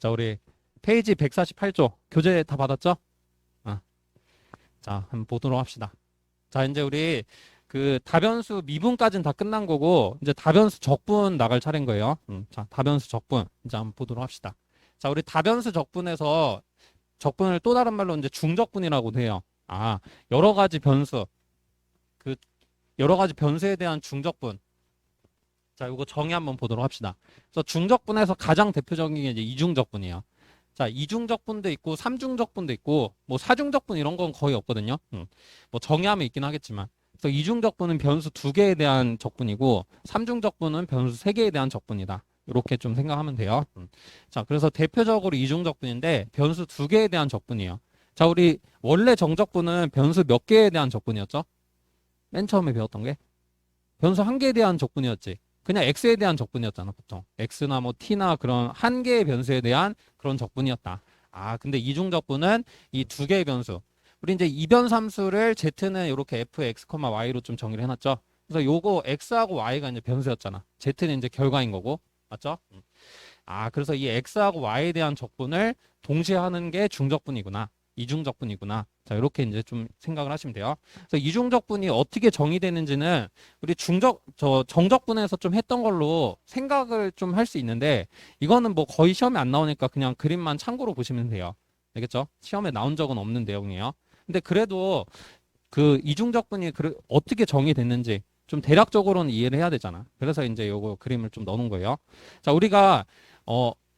자, 우리 페이지 148조 교재 다 받았죠? 아, 자, 한번 보도록 합시다. 자, 이제 우리 그 다변수 미분까지는 다 끝난 거고 이제 다변수 적분 나갈 차례인 거예요. 자, 다변수 적분 이제 한번 보도록 합시다. 자, 우리 다변수 적분에서 적분을 또 다른 말로 이제 중적분이라고 해요. 아, 여러 가지 변수, 그 여러 가지 변수에 대한 중적분. 자, 이거 정의 한번 보도록 합시다. 그래서 중적분에서 가장 대표적인 게 이제 이중적분이에요. 자, 이중적분도 있고 삼중적분도 있고 뭐 사중적분 이런 건 거의 없거든요. 뭐 정의하면 있긴 하겠지만. 그래서 이중적분은 변수 두 개에 대한 적분이고 삼중적분은 변수 세 개에 대한 적분이다. 이렇게 좀 생각하면 돼요. 자, 그래서 대표적으로 이중적분인데 변수 두 개에 대한 적분이에요. 자, 우리 원래 정적분은 변수 몇 개에 대한 적분이었죠? 맨 처음에 배웠던 게 변수 한 개에 대한 적분이었지. 그냥 x에 대한 적분이었잖아, 보통. x나 뭐 t나 그런 한 개의 변수에 대한 그런 적분이었다. 아, 근데 이중적분은 이 두 개의 변수. 우리 이제 이변삼수를 z는 이렇게 fx, y로 좀 정의를 해놨죠. 그래서 요거 x하고 y가 이제 변수였잖아. z는 이제 결과인 거고. 맞죠? 아, 그래서 이 x하고 y에 대한 적분을 동시에 하는 게 중적분이구나. 이중적분이구나. 자, 이렇게 이제 좀 생각을 하시면 돼요. 그래서 이중적분이 어떻게 정의되는지는 우리 정적분에서 좀 했던 걸로 생각을 좀 할 수 있는데 이거는 뭐 거의 시험에 안 나오니까 그냥 그림만 참고로 보시면 돼요. 알겠죠? 시험에 나온 적은 없는 내용이에요. 근데 그래도 그 이중적분이 어떻게 정의됐는지 좀 대략적으로는 이해를 해야 되잖아. 그래서 이제 요거 그림을 좀 넣어놓은 거예요. 자, 우리가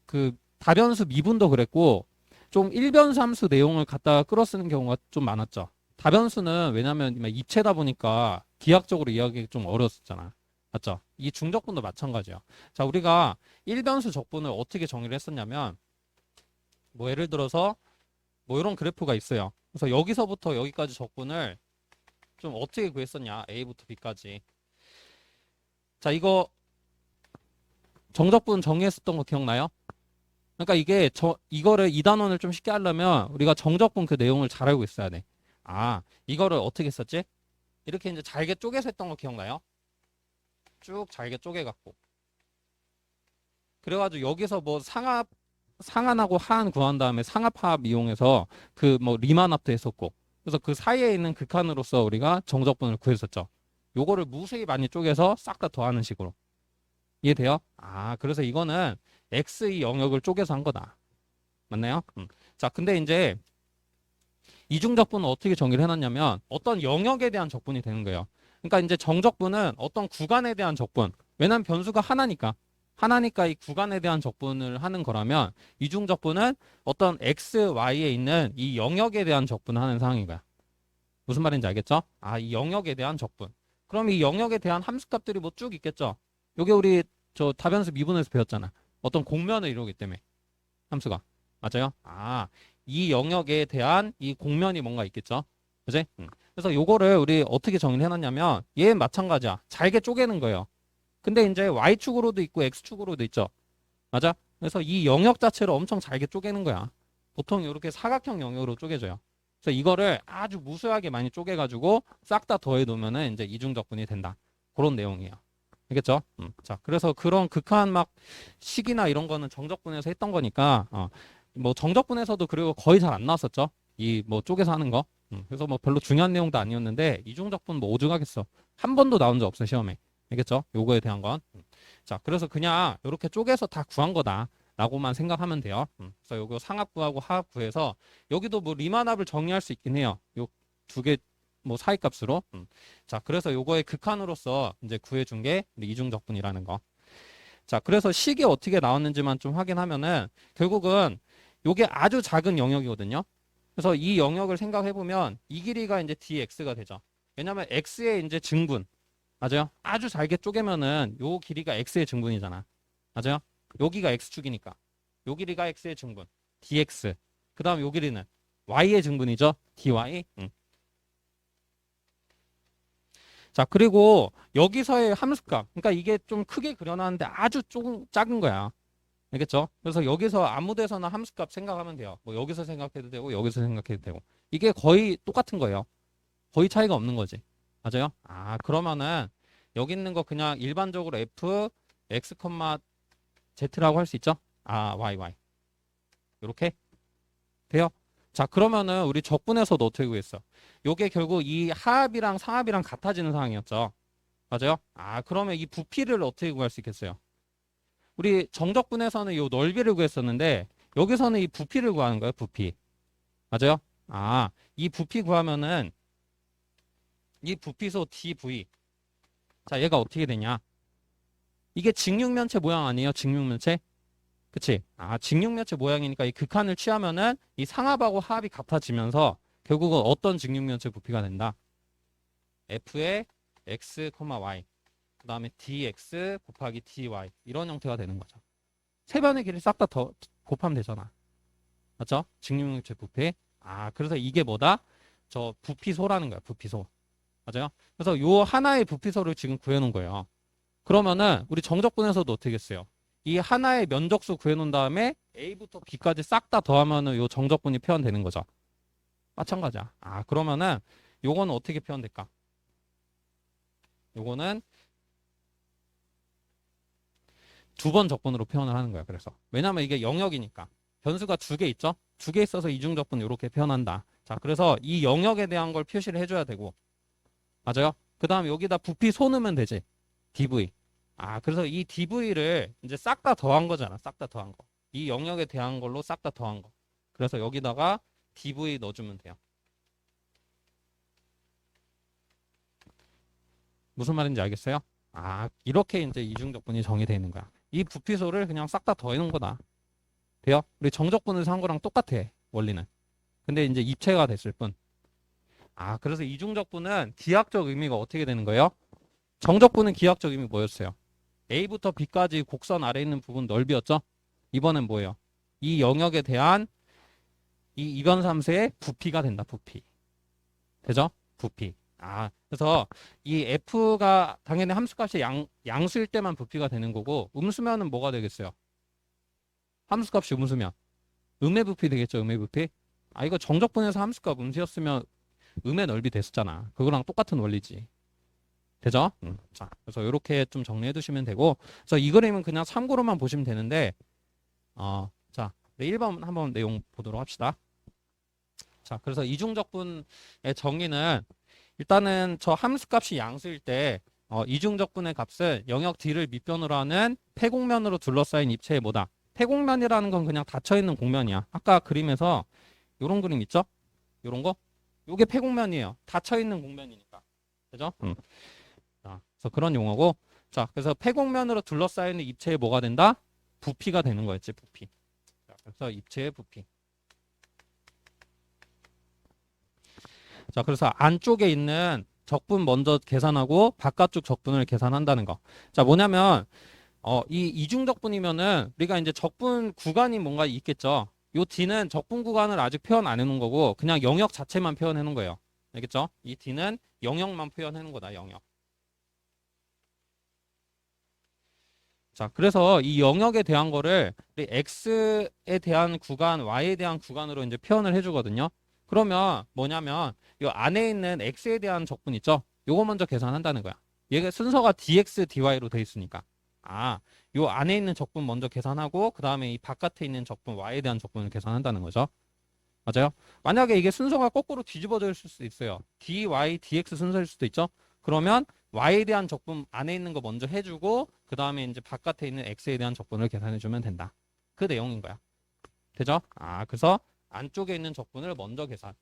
그 다변수 미분도 그랬고 좀 일변수 함수 내용을 갖다가 끌어쓰는 경우가 좀 많았죠. 다변수는 왜냐면 입체다 보니까 기하학적으로 이해하기 좀 어려웠었잖아. 맞죠? 이 중적분도 마찬가지야. 자, 우리가 일변수 적분을 어떻게 정의를 했었냐면 뭐 예를 들어서 뭐 이런 그래프가 있어요. 그래서 여기서부터 여기까지 적분을 좀 어떻게 구했었냐? A부터 B까지. 자, 이거 정적분 정의했었던 거 기억나요? 그러니까 이거를 이 단원을 좀 쉽게 하려면 우리가 정적분 그 내용을 잘 알고 있어야 돼. 아, 이거를 어떻게 했었지? 이렇게 이제 잘게 쪼개서 했던 거 기억나요? 쭉 잘게 쪼개갖고. 그래가지고 여기서 뭐 상한하고 하한 구한 다음에 상합합 이용해서 그 뭐 리만합도 했었고. 그래서 그 사이에 있는 극한으로서 우리가 정적분을 구했었죠. 요거를 무수히 많이 쪼개서 싹 다 더하는 식으로. 이해돼요? 아, 그래서 이거는 X의 영역을 쪼개서 한 거다. 맞나요? 자, 근데 이제 이중적분은 어떻게 정의를 해놨냐면 어떤 영역에 대한 적분이 되는 거예요. 그러니까 이제 정적분은 어떤 구간에 대한 적분. 왜냐면 변수가 하나니까. 하나니까 이 구간에 대한 적분을 하는 거라면 이중적분은 어떤 X, Y에 있는 이 영역에 대한 적분을 하는 상황인 거야. 무슨 말인지 알겠죠? 아, 이 영역에 대한 적분. 그럼 이 영역에 대한 함수값들이 뭐 쭉 있겠죠? 요게 우리 저 다변수 미분에서 배웠잖아. 어떤 공면을 이루기 때문에 함수가. 맞아요? 아, 이 영역에 대한 이 공면이 뭔가 있겠죠? 그지? 그래서 요거를 우리 어떻게 정리를 해놨냐면 얘 마찬가지야. 잘게 쪼개는 거예요. 근데 이제 Y축으로도 있고 X축으로도 있죠. 맞아? 그래서 이 영역 자체를 엄청 잘게 쪼개는 거야. 보통 이렇게 사각형 영역으로 쪼개져요. 그래서 이거를 아주 무수하게 많이 쪼개가지고 싹 다 더해 놓으면은 이제 이중적분이 된다. 그런 내용이에요. 알겠죠? 자, 그래서 그런 극한 막 식이나 이런 거는 정적분에서 했던 거니까, 뭐 정적분에서도 그리고 거의 잘 안 나왔었죠? 이 뭐 쪼개서 하는 거. 그래서 뭐 별로 중요한 내용도 아니었는데, 이중적분 뭐 오죽하겠어. 한 번도 나온 적 없어요, 시험에. 알겠죠? 요거에 대한 건. 자, 그래서 그냥 이렇게 쪼개서 다 구한 거다. 라고만 생각하면 돼요. 그래서 요거 상합 구하고 하합 구해서 여기도 뭐 리만합을 정의할 수 있긴 해요. 요 두 개 뭐 사이값으로. 자, 그래서 요거의 극한으로서 이제 구해준 게 이중적분이라는 거. 자, 그래서 식이 어떻게 나왔는지만 좀 확인하면은 결국은 요게 아주 작은 영역이거든요. 그래서 이 영역을 생각해보면 이 길이가 이제 dx가 되죠. 왜냐면 x의 이제 증분. 맞아요? 아주 잘게 쪼개면은 요 길이가 x의 증분이잖아. 맞아요? 여기가 x축이니까. 요 길이가 x의 증분. dx. 그 다음 요 길이는 y의 증분이죠. dy. 자, 그리고 여기서의 함수값. 그러니까 이게 좀 크게 그려놨는데 아주 조금 작은 거야. 알겠죠? 그래서 여기서 아무 데서나 함수값 생각하면 돼요. 뭐 여기서 생각해도 되고 여기서 생각해도 되고. 이게 거의 똑같은 거예요. 거의 차이가 없는 거지. 맞아요? 아, 그러면은 여기 있는 거 그냥 일반적으로 f, x, z라고 할 수 있죠? 아, y. 이렇게 돼요. 자, 그러면은 우리 적분에서도 어떻게 구했어? 요게 결국 이 하압이랑 상압이랑 같아지는 상황이었죠. 맞아요? 아, 그러면 이 부피를 어떻게 구할 수 있겠어요? 우리 정적분에서는 요 넓이를 구했었는데 여기서는 이 부피를 구하는 거예요. 부피. 맞아요? 아, 이 부피 구하면은 이 부피소 dv. 자, 얘가 어떻게 되냐? 이게 직육면체 모양 아니에요? 직육면체? 그치? 아, 직육면체 모양이니까 이 극한을 취하면은 이 상압하고 하압이 같아지면서 결국은 어떤 직육면체 부피가 된다? f의 x, y. 그 다음에 dx 곱하기 dy. 이런 형태가 되는 거죠. 세 변의 길이 싹 다 더 곱하면 되잖아. 맞죠? 직육면체 부피. 아, 그래서 이게 뭐다? 저 부피소라는 거야. 부피소. 맞아요? 그래서 요 하나의 부피소를 지금 구해놓은 거예요. 그러면은 우리 정적분에서도 어떻게 했어요? 이 하나의 면적수 구해놓은 다음에 A부터 B까지 싹 다 더하면은 요 정적분이 표현되는 거죠. 마찬가지야. 아, 그러면은 요거는 어떻게 표현될까? 요거는 두 번 적분으로 표현을 하는 거야. 그래서 왜냐면 이게 영역이니까 변수가 두 개 있죠? 두 개 있어서 이중적분 이렇게 표현한다. 자, 그래서 이 영역에 대한 걸 표시를 해줘야 되고, 맞아요? 그 다음 여기다 부피 소 넣으면 되지. dv. 아, 그래서 이 dv를 이제 싹 다 더한 거잖아. 싹 다 더한 거. 이 영역에 대한 걸로 싹 다 더한 거. 그래서 여기다가 dv 넣어주면 돼요. 무슨 말인지 알겠어요? 아, 이렇게 이제 이중적분이 정의되어 있는 거야. 이 부피소를 그냥 싹 다 더해놓은 거다. 돼요? 우리 정적분에서 한 거랑 똑같아. 원리는. 근데 이제 입체가 됐을 뿐. 아, 그래서 이중적분은 기하학적 의미가 어떻게 되는 거예요? 정적분은 기하학적 의미 뭐였어요? A부터 B까지 곡선 아래 있는 부분 넓이였죠? 이번엔 뭐예요? 이 영역에 대한 이 이변삼수의 부피가 된다. 부피. 되죠? 부피. 아, 그래서 이 F가 당연히 함수값이 양수일 때만 부피가 되는 거고 음수면은 뭐가 되겠어요? 함수값이 음수면 음의 부피 되겠죠? 음의 부피. 아, 이거 정적분에서 함수값 음수였으면 음의 넓이 됐었잖아. 그거랑 똑같은 원리지. 되죠? 자, 그래서 이렇게 좀 정리해 두시면 되고, 그래서 이 그림은 그냥 참고로만 보시면 되는데, 자, 1번 한번 내용 보도록 합시다. 자, 그래서 이중적분의 정의는 일단은 저 함수값이 양수일 때 이중적분의 값은 영역 D를 밑변으로 하는 폐곡면으로 둘러싸인 입체의 뭐다? 폐곡면이라는 건 그냥 닫혀있는 곡면이야. 아까 그림에서 요런 그림 있죠? 요런 거? 요게 폐곡면이에요. 닫혀있는 곡면이니까. 그죠? 자, 그래서 그런 용어고, 자, 그래서 폐곡면으로 둘러싸이는 입체의 뭐가 된다? 부피가 되는 거였지, 부피. 자, 그래서 입체의 부피. 자, 그래서 안쪽에 있는 적분 먼저 계산하고 바깥쪽 적분을 계산한다는 거. 자, 뭐냐면 이 이중적분이면은 우리가 이제 적분 구간이 뭔가 있겠죠. 요 D는 적분 구간을 아직 표현 안 해놓은 거고 그냥 영역 자체만 표현해 놓은 거예요. 알겠죠? 이 D는 영역만 표현해 놓은 거다, 영역. 자, 그래서 이 영역에 대한 거를 우리 X에 대한 구간, Y에 대한 구간으로 이제 표현을 해주거든요. 그러면 뭐냐면 이 안에 있는 X에 대한 적분 있죠? 요거 먼저 계산한다는 거야. 얘가 순서가 dx, dy로 돼 있으니까. 아, 요 안에 있는 적분 먼저 계산하고 그 다음에 이 바깥에 있는 적분, Y에 대한 적분을 계산한다는 거죠. 맞아요? 만약에 이게 순서가 거꾸로 뒤집어져 있을 수도 있어요. dy, dx 순서일 수도 있죠? 그러면 y에 대한 적분 안에 있는 거 먼저 해주고 그 다음에 이제 바깥에 있는 x에 대한 적분을 계산해주면 된다. 그 내용인 거야. 되죠? 아, 그래서 안쪽에 있는 적분을 먼저 계산.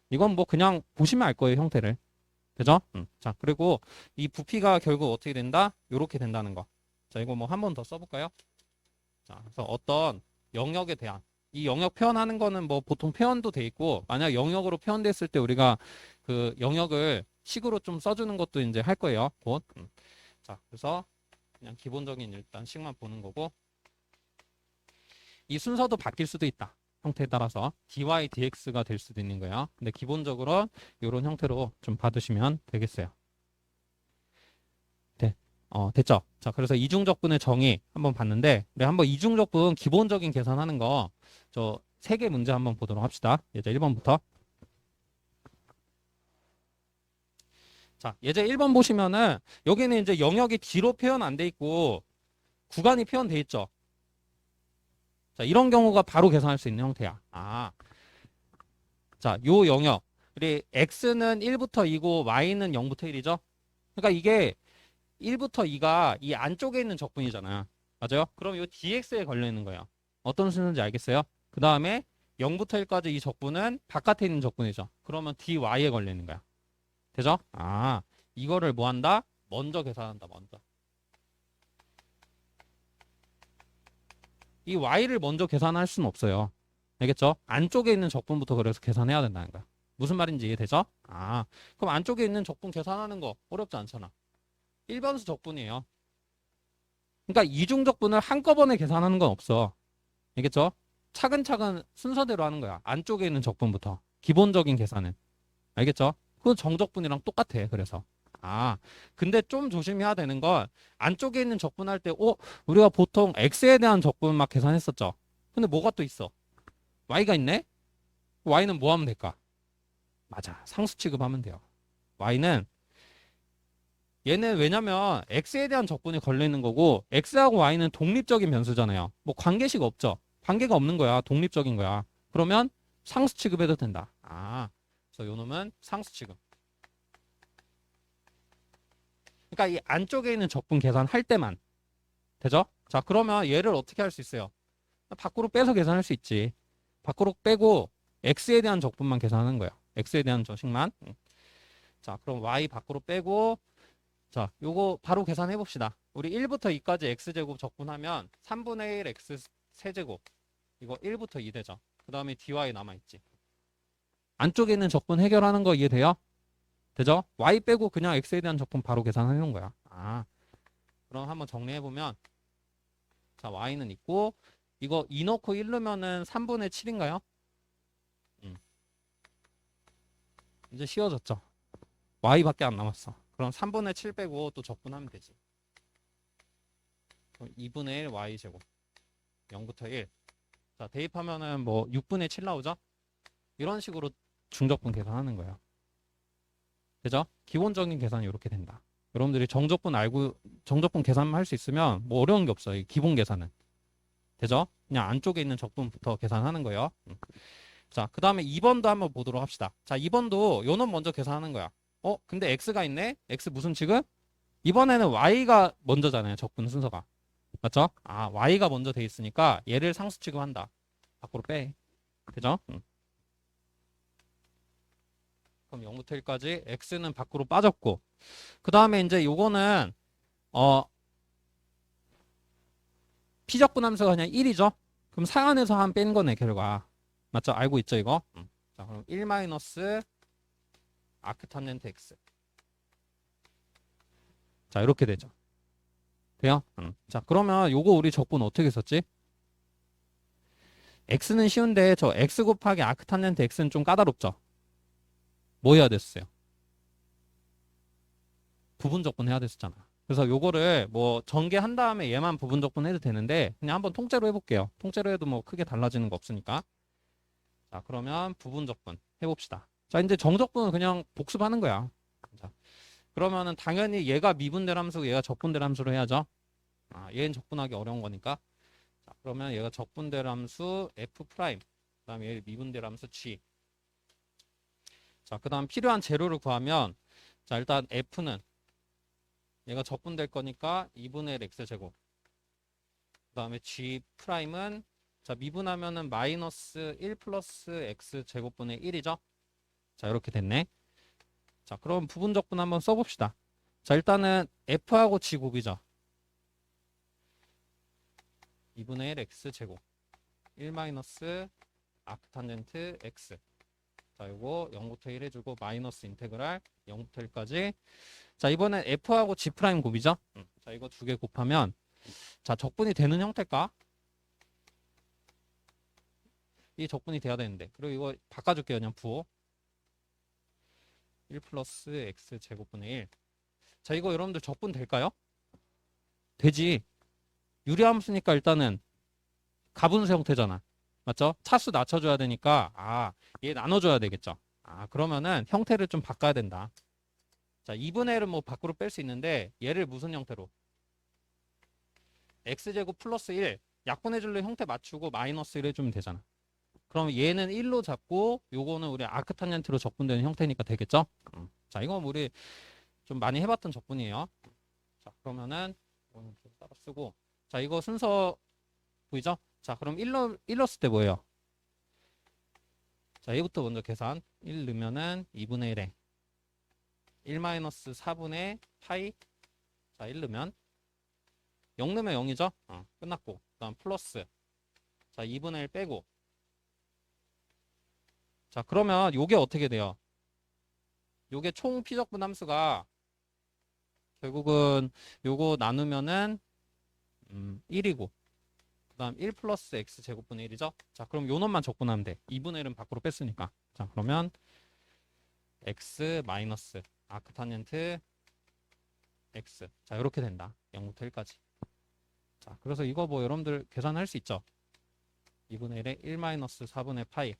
이건 뭐 그냥 보시면 알 거예요, 형태를. 되죠? 자, 그리고 이 부피가 결국 어떻게 된다? 이렇게 된다는 거. 자, 이거 뭐 한 번 더 써볼까요? 자, 그래서 어떤 영역에 대한 이 영역 표현하는 거는 뭐 보통 표현도 돼 있고 만약 영역으로 표현됐을 때 우리가 그 영역을 식으로 좀 써주는 것도 이제 할 거예요. 곧. 자, 그래서 그냥 기본적인 일단 식만 보는 거고 이 순서도 바뀔 수도 있다. 형태에 따라서 dy, dx가 될 수도 있는 거예요. 근데 기본적으로 이런 형태로 좀 받으시면 되겠어요. 네. 됐죠? 자, 그래서 이중적분의 정의 한번 봤는데, 우리 한번 이중적분 기본적인 계산하는 거, 저 3개 문제 한번 보도록 합시다. 예제 1번부터. 자, 예제 1번 보시면은, 여기는 이제 영역이 D로 표현 안 돼 있고, 구간이 표현돼 있죠? 자, 이런 경우가 바로 계산할 수 있는 형태야. 아, 자, 요 영역. 우리 x는 1부터 2고 y는 0부터 1이죠. 그러니까 이게 1부터 2가 이 안쪽에 있는 적분이잖아요. 맞아요? 그럼 요 dx에 걸려 있는 거예요. 어떤 순서인지 알겠어요? 그 다음에 0부터 1까지 이 적분은 바깥에 있는 적분이죠. 그러면 dy에 걸려 있는 거야. 되죠? 아, 이거를 뭐 한다? 먼저 계산한다, 먼저. 이 y를 먼저 계산할 수는 없어요. 알겠죠? 안쪽에 있는 적분부터 그래서 계산해야 된다는 거야. 무슨 말인지 이해되죠? 아, 그럼 안쪽에 있는 적분 계산하는 거 어렵지 않잖아. 일반수 적분이에요. 그러니까 이중 적분을 한꺼번에 계산하는 건 없어. 알겠죠? 차근차근 순서대로 하는 거야. 안쪽에 있는 적분부터. 기본적인 계산은. 알겠죠? 그건 정적분이랑 똑같아. 그래서. 아, 근데 좀 조심해야 되는 건 안쪽에 있는 적분할 때, 우리가 보통 x에 대한 적분 막 계산했었죠. 근데 뭐가 또 있어? y가 있네? y는 뭐 하면 될까? 맞아. 상수 취급하면 돼요. y는 얘는 왜냐면 x에 대한 적분이 걸려 있는 거고 x하고 y는 독립적인 변수잖아요. 뭐 관계식 없죠. 관계가 없는 거야. 독립적인 거야. 그러면 상수 취급해도 된다. 아, 그래서 요 놈은 상수 취급. 그러니까 이 안쪽에 있는 적분 계산할 때만 되죠? 자, 그러면 얘를 어떻게 할 수 있어요? 밖으로 빼서 계산할 수 있지. 밖으로 빼고 x에 대한 적분만 계산하는 거야. x에 대한 저식만. 자, 그럼 y 밖으로 빼고 자, 요거 바로 계산해 봅시다. 우리 1부터 2까지 x제곱 적분하면 3분의 1 x 세제곱. 이거 1부터 2 되죠. 그 다음에 dy 남아있지. 안쪽에 있는 적분 해결하는 거 이해돼요? 되죠? y 빼고 그냥 x에 대한 적분 바로 계산하는 거야. 아, 그럼 한번 정리해보면 자, y는 있고 이거 2 넣고 1 넣으면은 3분의 7인가요? 이제 쉬워졌죠? y밖에 안 남았어. 그럼 3분의 7 빼고 또 적분하면 되지. 2분의 1 y제곱 0부터 1. 자, 대입하면은 뭐 6분의 7 나오죠? 이런 식으로 중적분 계산하는 거예요. 그죠? 기본적인 계산이 이렇게 된다. 여러분들이 정적분 계산만 할 수 있으면 뭐 어려운 게 없어요. 이 기본 계산은. 되죠? 그냥 안쪽에 있는 적분부터 계산하는 거예요. 자, 그 다음에 2번도 한번 보도록 합시다. 자, 2번도 요놈 먼저 계산하는 거야. 근데 x가 있네? x 무슨 취급? 이번에는 y가 먼저잖아요. 적분 순서가. 맞죠? 아, y가 먼저 돼 있으니까 얘를 상수 취급한다. 밖으로 빼. 되죠? 그럼 0부터 1까지 x는 밖으로 빠졌고 그 다음에 이제 요거는 피적분 함수가 그냥 1이죠? 그럼 상한에서 한 뺀 거네 결과. 맞죠? 알고 있죠 이거? 자, 그럼 1 마이너스 아크탄젠트 x. 자, 이렇게 되죠. 돼요? 자, 그러면 요거 우리 적분 어떻게 썼지? x는 쉬운데 저 x 곱하기 아크탄젠트 x는 좀 까다롭죠? 뭐 해야 됐어요? 부분 적분 해야 됐었잖아. 그래서 요거를 뭐 전개한 다음에 얘만 부분 적분 해도 되는데 그냥 한번 통째로 해볼게요. 통째로 해도 뭐 크게 달라지는 거 없으니까. 자, 그러면 부분 적분 해봅시다. 자, 이제 정적분은 그냥 복습하는 거야. 자, 그러면은 당연히 얘가 미분될 함수고 얘가 적분될 함수로 해야죠. 아, 얘는 적분하기 어려운 거니까. 자, 그러면 얘가 적분될 함수 f 프라임. 그다음에 얘 미분될 함수 g. 자, 그다음 필요한 재료를 구하면 자, 일단 f는 얘가 적분될 거니까 2분의 1 x제곱. 그 다음에 g 프라임은 자, 미분하면은 마이너스 1 플러스 x제곱분의 1이죠. 자, 이렇게 됐네. 자, 그럼 부분적분 한번 써봅시다. 자, 일단은 f하고 g 곱이죠. 2분의 1 x제곱 1 마이너스 아크탄젠트 x. 자, 이거 0부터 1 해주고 마이너스 인테그랄 0부터 1까지. 자, 이번엔 f하고 g 프라임 곱이죠. 자, 이거 두 개 곱하면 자, 적분이 되는 형태일까? 이 적분이 돼야 되는데. 그리고 이거 바꿔줄게요. 그냥 부호 1 플러스 x 제곱분의 1. 자, 이거 여러분들 적분 될까요? 되지. 유리함수니까 일단은 가분수 형태잖아. 맞죠? 차수 낮춰줘야 되니까 얘 나눠줘야 되겠죠. 그러면은 형태를 좀 바꿔야 된다. 자, 2분의 1은 뭐 밖으로 뺄 수 있는데 얘를 무슨 형태로? x제곱 플러스 1. 약분해줄래 형태 맞추고 마이너스 1 해주면 되잖아. 그럼 얘는 1로 잡고 요거는 우리 아크탄젠트로 적분되는 형태니까 되겠죠? 자, 이건 우리 좀 많이 해봤던 적분이에요. 자, 그러면은 이거는 좀 따로 쓰고, 자, 이거 순서 보이죠? 자, 그럼 1 넣었을 때 뭐예요? 자, 얘부터 먼저 계산. 1 넣으면은 2분의 1에 1 마이너스 4분의 파이. 자, 1 넣으면 0 넣으면 0이죠? 끝났고. 그 다음 플러스. 자, 2분의 1 빼고. 자, 그러면 요게 어떻게 돼요? 요게 총 피적분 함수가 결국은 요거 나누면은 1이고. 그 다음 1 플러스 x 제곱분의 1이죠? 자, 그럼 요 놈만 적분하면 돼. 2분의 1은 밖으로 뺐으니까. 자, 그러면 x 마이너스 아크탄젠트 x. 자, 이렇게 된다. 0부터 1까지. 자, 그래서 이거 뭐 여러분들 계산할 수 있죠? 2분의 1에 1 마이너스 4분의 파이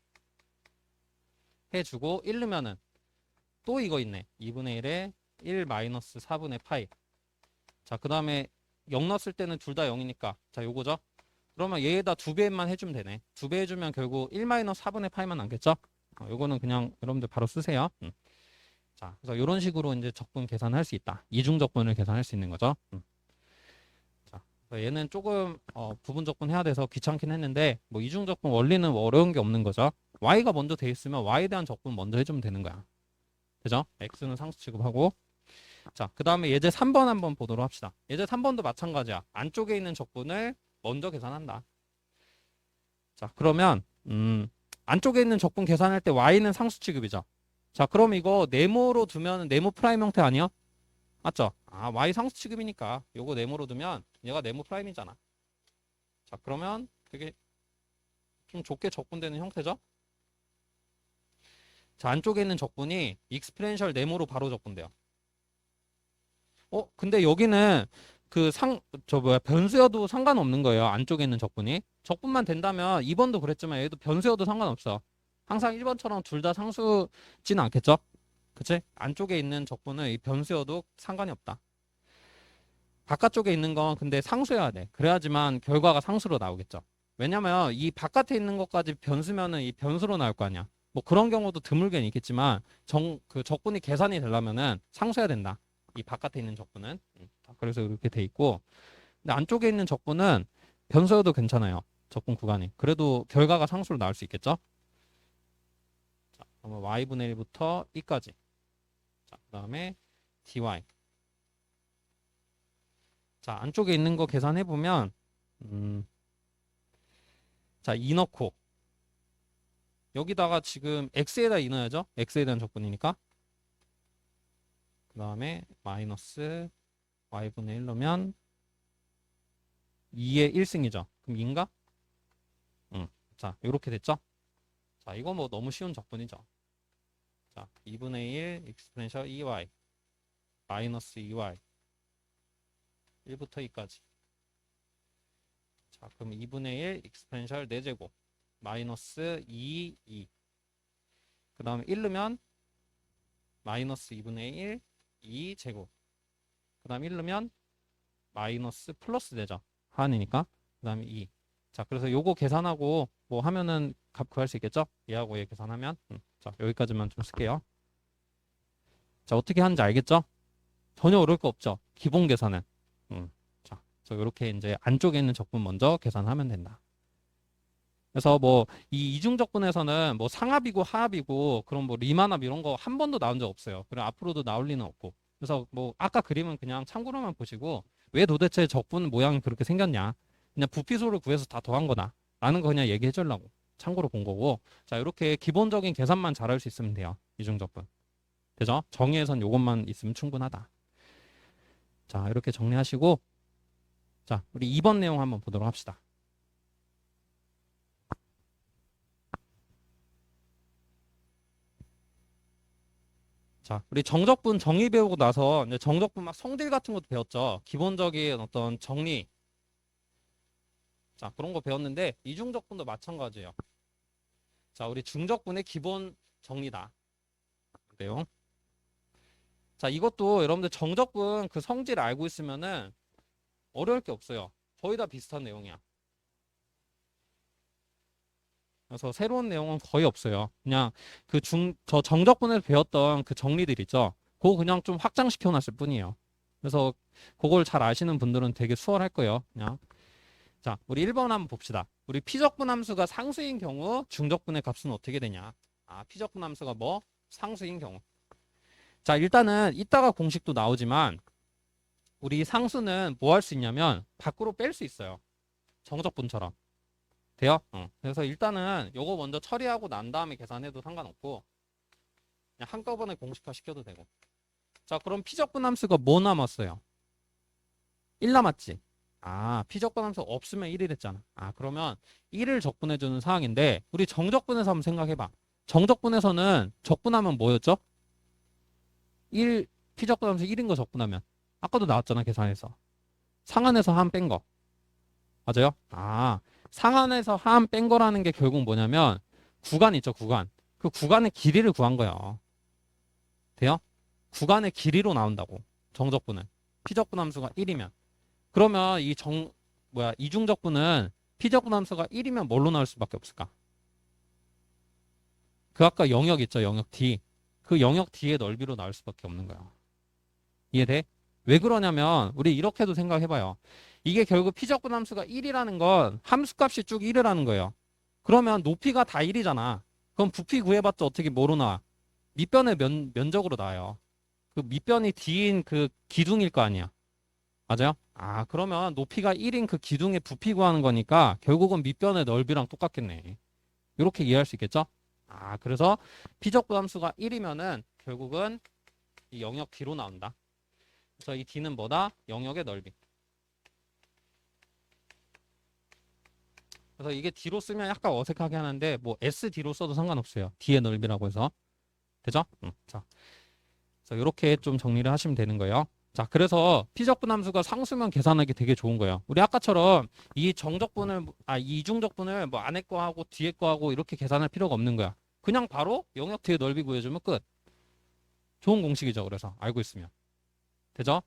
해주고 1 넣으면은 또 이거 있네. 2분의 1에 1 마이너스 4분의 파이. 자, 그 다음에 0 넣었을 때는 둘 다 0이니까. 자, 요거죠? 그러면 얘에다 2배만 해주면 되네. 2배 해주면 결국 1 마이너스 4분의 파이만 남겠죠? 요거는 그냥 여러분들 바로 쓰세요. 자, 그래서 이런 식으로 이제 적분 계산할 수 있다. 이중 적분을 계산할 수 있는 거죠. 자, 그래서 얘는 조금 부분 적분 해야 돼서 귀찮긴 했는데 뭐 이중 적분 원리는 뭐 어려운 게 없는 거죠. y가 먼저 돼 있으면 y에 대한 적분 먼저 해주면 되는 거야. 그죠? x는 상수 취급하고. 자, 그 다음에 예제 3번 한번 보도록 합시다. 예제 3번도 마찬가지야. 안쪽에 있는 적분을 먼저 계산한다. 자, 그러면 안쪽에 있는 적분 계산할 때 y는 상수 취급이죠. 자, 그럼 이거 네모로 두면 네모 프라임 형태 아니야? 맞죠? 아, y 상수 취급이니까 요거 네모로 두면 얘가 네모 프라임이잖아. 자, 그러면 되게 좀 좋게 적분되는 형태죠? 자, 안쪽에 있는 적분이 익스프렌셜 네모로 바로 적분돼요. 근데 여기는 변수여도 상관없는 거예요. 안쪽에 있는 적분이. 적분만 된다면 2번도 그랬지만 얘도 변수여도 상관없어. 항상 1번처럼 둘 다 상수지는 않겠죠? 그치? 안쪽에 있는 적분은 이 변수여도 상관이 없다. 바깥쪽에 있는 건 근데 상수여야 돼. 그래야지만 결과가 상수로 나오겠죠. 왜냐면 이 바깥에 있는 것까지 변수면은 이 변수로 나올 거 아니야. 뭐 그런 경우도 드물게는 있겠지만 그 적분이 계산이 되려면은 상수여야 된다. 이 바깥에 있는 적분은. 그래서 이렇게 돼 있고, 근데 안쪽에 있는 적분은 변수여도 괜찮아요. 적분 구간이. 그래도 결과가 상수로 나올 수 있겠죠? 자, 그러면 y분의 1부터 e까지. 자, 그 다음에 dy. 자, 안쪽에 있는 거 계산해 보면 자, 2 넣고 여기다가 지금 x에다 2 넣어야죠. x에 대한 적분이니까. 그 다음에 마이너스 y분의 1 넣으면 2의 1승이죠. 그럼 2인가? 자, 이렇게 됐죠? 자, 이거 뭐 너무 쉬운 적분이죠. 자, 2분의 1 익스포넨셜 2y 마이너스 2y 1부터 2까지. 자, 그럼 2분의 1 익스포넨셜 4제곱 마이너스 2, 2. 그 다음에 1 넣으면 마이너스 2분의 1, 2제곱. 그 다음에 1 넣으면 마이너스 플러스 되죠. 하나니까. 그 다음에 2. 자, 그래서 요거 계산하고 뭐 하면은 값 구할 수 있겠죠? 얘하고 얘 계산하면. 자, 여기까지만 좀 쓸게요. 자, 어떻게 하는지 알겠죠? 전혀 어려울 거 없죠? 기본 계산은. 자, 그래서 이렇게 이제 안쪽에 있는 적분 먼저 계산하면 된다. 그래서 뭐 이 이중적분에서는 뭐 상합이고 하합이고 그런 뭐 리만합 이런 거 한 번도 나온 적 없어요. 그리고 앞으로도 나올 리는 없고. 그래서 뭐 아까 그림은 그냥 참고로만 보시고 왜 도대체 적분 모양이 그렇게 생겼냐. 그냥 부피소를 구해서 다 더한 거다. 라는 거 그냥 얘기해 주려고 참고로 본 거고. 자, 이렇게 기본적인 계산만 잘할 수 있으면 돼요. 이중적분. 그죠? 정의에선 요것만 있으면 충분하다. 자, 이렇게 정리하시고 자, 우리 2번 내용 한번 보도록 합시다. 자, 우리 정적분 정의 배우고 나서 이제 정적분 막 성질 같은 것도 배웠죠. 기본적인 어떤 정리. 자, 그런 거 배웠는데 이중적분도 마찬가지예요. 자, 우리 중적분의 기본 정리다. 그래요. 자, 이것도 여러분들 정적분 그 성질 알고 있으면은 어려울 게 없어요. 거의 다 비슷한 내용이야. 그래서 새로운 내용은 거의 없어요. 그냥 저 정적분에서 배웠던 그 정리들 있죠. 그거 그냥 좀 확장시켜 놨을 뿐이에요. 그래서 그걸 잘 아시는 분들은 되게 수월할 거예요. 그냥. 자, 우리 1번 한번 봅시다. 우리 피적분 함수가 상수인 경우 중적분의 값은 어떻게 되냐? 피적분 함수가 뭐? 상수인 경우. 자, 일단은 이따가 공식도 나오지만 우리 상수는 뭐 할 수 있냐면 밖으로 뺄 수 있어요. 정적분처럼. 돼요? 그래서 일단은 요거 먼저 처리하고 난 다음에 계산해도 상관없고 그냥 한꺼번에 공식화 시켜도 되고. 자, 그럼 피적분 함수가 뭐 남았어요? 1 남았지? 피적분 함수 없으면 1이 됐잖아. 그러면 1을 적분해주는 상황인데 우리 정적분에서 한번 생각해봐. 정적분에서는 적분하면 뭐였죠? 1, 피적분 함수 1인 거 적분하면 아까도 나왔잖아, 계산해서. 상한에서 하한 뺀 거. 맞아요? 상한에서 하한 뺀 거라는 게 결국 뭐냐면 구간 있죠, 구간. 그 구간의 길이를 구한 거예요. 돼요? 구간의 길이로 나온다고. 정적분은. 피적분 함수가 1이면. 그러면 이중적분은 피적분 함수가 1이면 뭘로 나올 수밖에 없을까? 그 아까 영역 있죠, 영역 D. 그 영역 D의 넓이로 나올 수밖에 없는 거야. 이해돼? 왜 그러냐면 우리 이렇게도 생각해봐요. 이게 결국 피적분 함수가 1이라는 건 함수값이 쭉 1이라는 거예요. 그러면 높이가 다 1이잖아. 그럼 부피 구해봤자 어떻게 뭐로 나와? 밑변의 면적으로 나와요. 그 밑변이 D인 그 기둥일 거 아니야. 맞아요? 그러면 높이가 1인 그 기둥의 부피 구하는 거니까 결국은 밑변의 넓이랑 똑같겠네. 이렇게 이해할 수 있겠죠? 그래서 피적분 함수가 1이면은 결국은 이 영역 D로 나온다. 그래서 이 D는 뭐다? 영역의 넓이. 그래서 이게 D로 쓰면 약간 어색하게 하는데 뭐 SD로 써도 상관없어요. D의 넓이라고 해서. 되죠? 자, 그래서 이렇게 좀 정리를 하시면 되는 거예요. 자, 그래서 피적분 함수가 상수면 계산하기 되게 좋은 거예요. 우리 아까처럼 이 이중적분을 뭐 안에 거 하고 뒤에 거 하고 이렇게 계산할 필요가 없는 거야. 그냥 바로 영역 D의 넓이 구해주면 끝. 좋은 공식이죠. 그래서 알고 있으면. 되죠?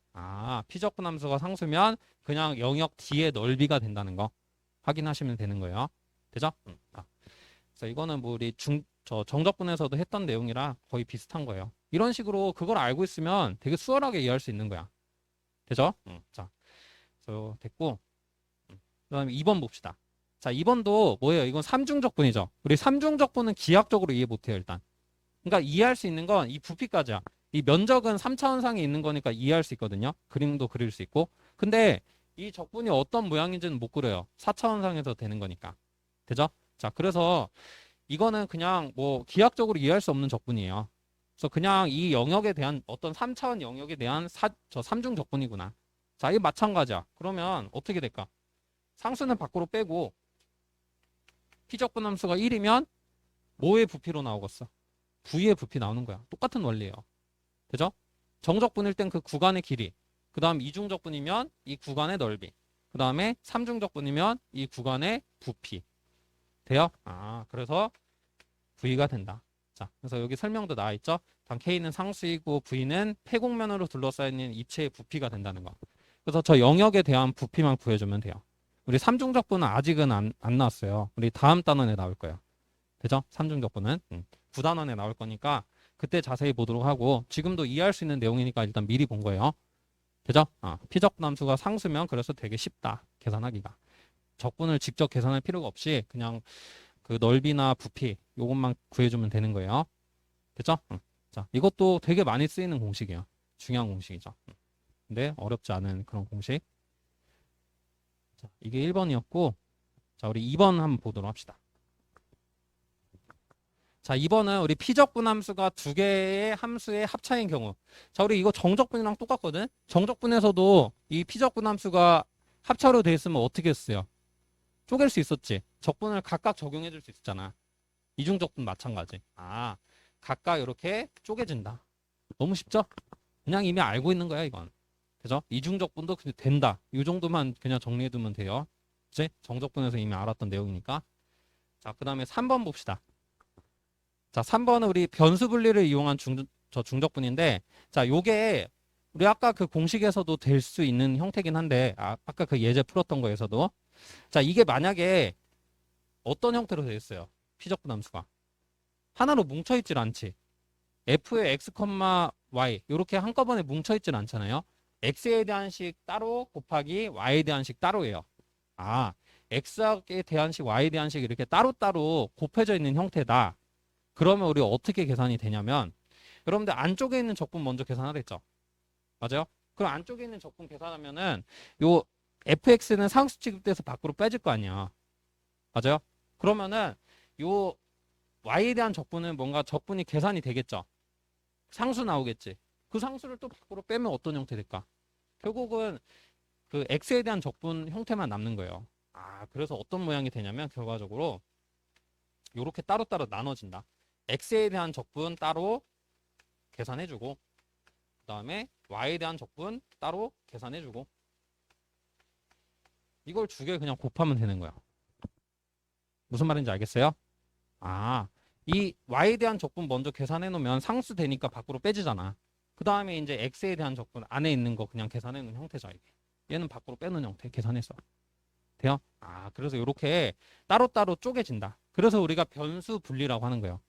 피적분 함수가 상수면 그냥 영역 D의 넓이가 된다는 거 확인하시면 되는 거예요. 되죠? 그래서 이거는 뭐 우리 정적분에서도 했던 내용이라 거의 비슷한 거예요. 이런 식으로 그걸 알고 있으면 되게 수월하게 이해할 수 있는 거야. 되죠? 자, 그래서 됐고. 그다음에 2번 봅시다. 자, 2번도 뭐예요? 이건 삼중적분이죠. 우리 삼중적분은 기하학적으로 이해 못해요, 일단. 그러니까 이해할 수 있는 건 이 부피까지야. 이 면적은 3차원상에 있는 거니까 이해할 수 있거든요. 그림도 그릴 수 있고. 근데 이 적분이 어떤 모양인지는 못 그려요. 4차원상에서 되는 거니까. 되죠? 자, 그래서 이거는 그냥 뭐 기하학적으로 이해할 수 없는 적분이에요. 그래서 그냥 이 영역에 대한 어떤 3차원 영역에 대한 삼중 적분이구나. 자, 이거 마찬가지야. 그러면 어떻게 될까? 상수는 밖으로 빼고 피적분 함수가 1이면 뭐의 부피로 나오겠어? V의 부피 나오는 거야. 똑같은 원리예요. 되죠? 정적분일 땐 그 구간의 길이. 그 다음 이중적분이면 이 구간의 넓이. 그 다음에 삼중적분이면 이 구간의 부피. 돼요? 그래서 V가 된다. 자, 그래서 여기 설명도 나와 있죠? 단 K는 상수이고 V는 폐곡면으로 둘러싸인 입체의 부피가 된다는 거. 그래서 저 영역에 대한 부피만 구해주면 돼요. 우리 삼중적분은 아직은 안 나왔어요. 우리 다음 단원에 나올 거예요. 되죠? 삼중적분은 9단원에 나올 거니까 그때 자세히 보도록 하고 지금도 이해할 수 있는 내용이니까 일단 미리 본 거예요. 되죠? 피적분 함수가 상수면 그래서 되게 쉽다. 계산하기가. 적분을 직접 계산할 필요가 없이 그냥 그 넓이나 부피 요것만 구해주면 되는 거예요. 됐죠? 자, 이것도 되게 많이 쓰이는 공식이에요. 중요한 공식이죠. 근데 어렵지 않은 그런 공식. 자, 이게 1번이었고 자, 우리 2번 한번 보도록 합시다. 자, 2번은 우리 피적분 함수가 두 개의 함수의 합차인 경우. 자, 우리 이거 정적분이랑 똑같거든? 정적분에서도 이 피적분 함수가 합차로 돼 있으면 어떻게 했어요? 쪼갤 수 있었지. 적분을 각각 적용해 줄 수 있었잖아. 이중적분 마찬가지. 각각 이렇게 쪼개진다. 너무 쉽죠? 그냥 이미 알고 있는 거야, 이건. 그죠? 이중적분도 된다. 이 정도만 그냥 정리해 두면 돼요. 그치? 정적분에서 이미 알았던 내용이니까. 자, 그 다음에 3번 봅시다. 자, 3번은 우리 변수 분리를 이용한 중적분인데, 자, 요게 우리 아까 그 공식에서도 될 수 있는 형태긴 한데, 아까 그 예제 풀었던 거에서도. 자, 이게 만약에 어떤 형태로 되어 있어요? 피적분 함수가. 하나로 뭉쳐있질 않지. f의 x, y 이렇게 한꺼번에 뭉쳐있질 않잖아요. x에 대한 식 따로 곱하기 y에 대한 식 따로예요. 아, x에 대한 식, y에 대한 식 이렇게 따로따로 곱해져 있는 형태다. 그러면 우리 어떻게 계산이 되냐면 여러분들 안쪽에 있는 적분 먼저 계산하랬죠. 맞아요? 그럼 안쪽에 있는 적분 계산하면은 요 fx는 상수 취급돼서 밖으로 빼질 거 아니야. 맞아요? 그러면은 요 y에 대한 적분은 뭔가 적분이 계산이 되겠죠. 상수 나오겠지. 그 상수를 또 밖으로 빼면 어떤 형태 될까? 결국은 그 x에 대한 적분 형태만 남는 거예요. 아, 그래서 어떤 모양이 되냐면 결과적으로 이렇게 따로따로 나눠진다. x에 대한 적분 따로 계산해주고 그 다음에 y에 대한 적분 따로 계산해주고 이걸 두 개 그냥 곱하면 되는 거야. 무슨 말인지 알겠어요? 아, 이 y에 대한 적분 먼저 계산해 놓으면 상수 되니까 밖으로 빼지잖아. 그 다음에 이제 x에 대한 적분 안에 있는 거 그냥 계산해 놓은 형태죠. 이게. 얘는 밖으로 빼는 형태 계산해서. 돼요? 아, 그래서 이렇게 따로따로 쪼개진다. 그래서 우리가 변수 분리라고 하는 거예요.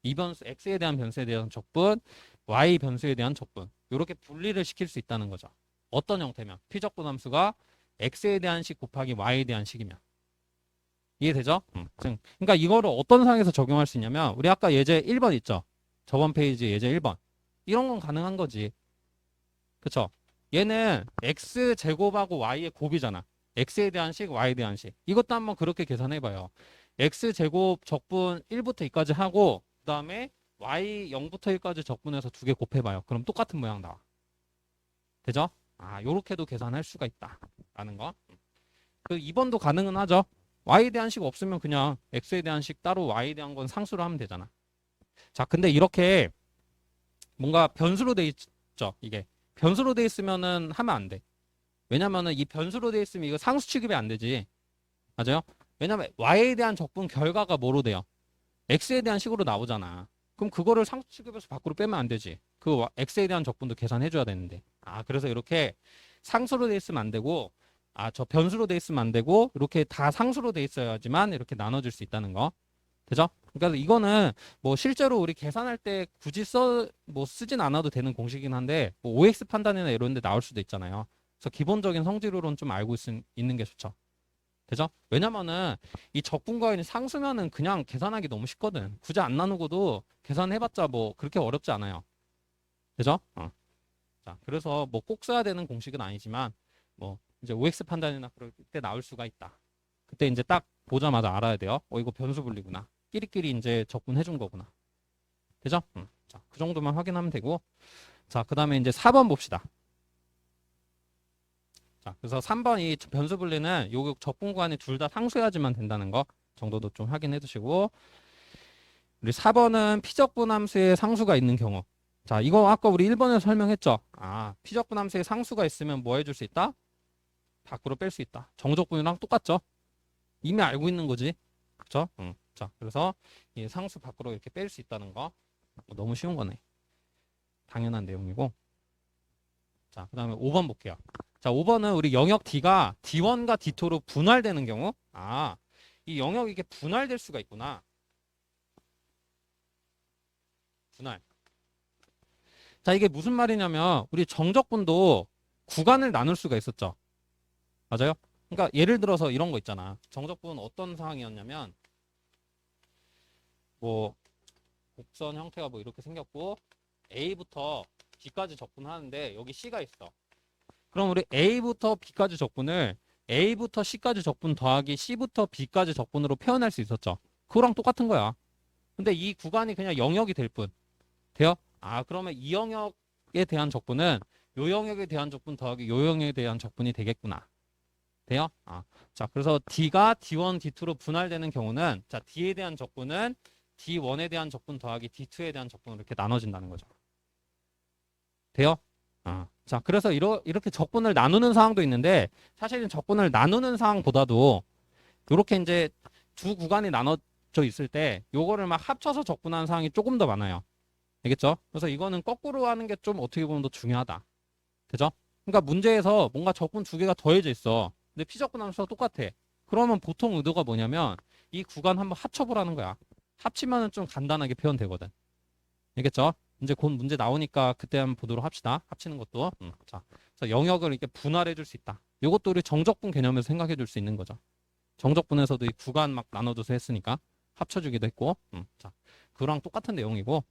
이 변수, x에 대한 변수에 대한 적분, y 변수에 대한 적분. 이렇게 분리를 시킬 수 있다는 거죠. 어떤 형태면? 피적분 함수가 x에 대한 식 곱하기 y에 대한 식이면. 이해되죠? 그러니까 이거를 어떤 상황에서 적용할 수 있냐면 우리 아까 예제 1번 있죠? 저번 페이지 예제 1번. 이런 건 가능한 거지. 그쵸? 얘는 x 제곱하고 y의 곱이잖아. x에 대한 식, y에 대한 식. 이것도 한번 그렇게 계산해봐요. x 제곱 적분 1부터 2까지 하고 그 다음에 y 0부터 1까지 적분해서 두 개 곱해봐요. 그럼 똑같은 모양 나와. 되죠? 아, 요렇게도 계산할 수가 있다. 라는 거. 그 2번도 가능은 하죠. y에 대한 식 없으면 그냥 x에 대한 식 따로 y에 대한 건 상수로 하면 되잖아. 자, 근데 이렇게 뭔가 변수로 돼 있죠. 이게. 변수로 돼 있으면은 하면 안 돼. 왜냐면은 이 변수로 돼 있으면 이거 상수 취급이 안 되지. 맞아요? 왜냐면 y에 대한 적분 결과가 뭐로 돼요? x에 대한 식으로 나오잖아. 그럼 그거를 상수 취급해서 밖으로 빼면 안 되지. 그 x에 대한 적분도 계산해 줘야 되는데. 아, 그래서 이렇게 상수로 돼 있으면 안 되고 아, 저 변수로 돼 있으면 안 되고 이렇게 다 상수로 돼 있어야지만 이렇게 나눠질 수 있다는 거. 되죠? 그러니까 이거는 뭐 실제로 우리 계산할 때 굳이 뭐 쓰진 않아도 되는 공식이긴 한데 뭐 OX 판단이나 이런 데 나올 수도 있잖아요. 그래서 기본적인 성질로는 좀 알고 있는 게 좋죠. 되죠? 왜냐면은 이 적분과의 상수면은 그냥 계산하기 너무 쉽거든. 굳이 안 나누고도 계산해봤자 뭐 그렇게 어렵지 않아요. 되죠? 자, 그래서 뭐 꼭 써야 되는 공식은 아니지만 뭐 이제 OX 판단이나 그럴 때 나올 수가 있다. 그때 이제 딱 보자마자 알아야 돼요. 이거 변수 분리구나. 끼리끼리 이제 적분해 준 거구나. 되죠? 자, 그 정도만 확인하면 되고. 자, 그 다음에 이제 4번 봅시다. 자, 그래서 3번 이 변수 분리는 요 적분 구간이 둘 다 상수해야지만 된다는 거 정도도 좀 확인해 두시고. 우리 4번은 피적분 함수에 상수가 있는 경우. 자, 이거 아까 우리 1번에서 설명했죠? 아, 피적분 함수에 상수가 있으면 뭐 해줄 수 있다? 밖으로 뺄 수 있다. 정적분이랑 똑같죠? 이미 알고 있는 거지. 그쵸? 자, 그래서 이 상수 밖으로 이렇게 뺄 수 있다는 거. 너무 쉬운 거네. 당연한 내용이고. 자, 그 다음에 5번 볼게요. 자, 5번은 우리 영역 D가 D1과 D2로 분할되는 경우. 아, 이 영역이 이게 분할될 수가 있구나. 분할. 자, 이게 무슨 말이냐면 우리 정적분도 구간을 나눌 수가 있었죠. 맞아요? 그러니까 예를 들어서 이런 거 있잖아. 정적분 어떤 상황이었냐면 뭐 곡선 형태가 뭐 이렇게 생겼고 A부터 B까지 적분하는데 여기 C가 있어. 그럼 우리 A부터 B까지 적분을 A부터 C까지 적분 더하기 C부터 B까지 적분으로 표현할 수 있었죠. 그거랑 똑같은 거야. 근데 이 구간이 그냥 영역이 될 뿐. 돼요? 아, 그러면 이 영역에 대한 적분은 요 영역에 대한 적분 더하기 요 영역에 대한 적분이 되겠구나. 돼요? 아, 자, 그래서 D가 D1, D2로 분할되는 경우는 자, D에 대한 적분은 D1에 대한 적분 더하기 D2에 대한 적분으로 이렇게 나눠진다는 거죠. 돼요? 아, 자, 그래서 이렇게 적분을 나누는 상황도 있는데 사실은 적분을 나누는 상황보다도 이렇게 이제 두 구간이 나눠져 있을 때 요거를 막 합쳐서 적분하는 상황이 조금 더 많아요. 알겠죠? 그래서 이거는 거꾸로 하는 게 좀 어떻게 보면 더 중요하다. 그죠? 그러니까 문제에서 뭔가 적분 두 개가 더해져 있어. 근데 피적분 함수가 똑같아. 그러면 보통 의도가 뭐냐면 이 구간 한번 합쳐보라는 거야. 합치면은 좀 간단하게 표현되거든. 알겠죠? 이제 곧 문제 나오니까 그때 한번 보도록 합시다. 합치는 것도. 자, 그래서 영역을 이렇게 분할해 줄 수 있다. 이것도 우리 정적분 개념에서 생각해 줄 수 있는 거죠. 정적분에서도 이 구간 막 나눠줘서 했으니까 합쳐주기도 했고. 자, 그거랑 똑같은 내용이고.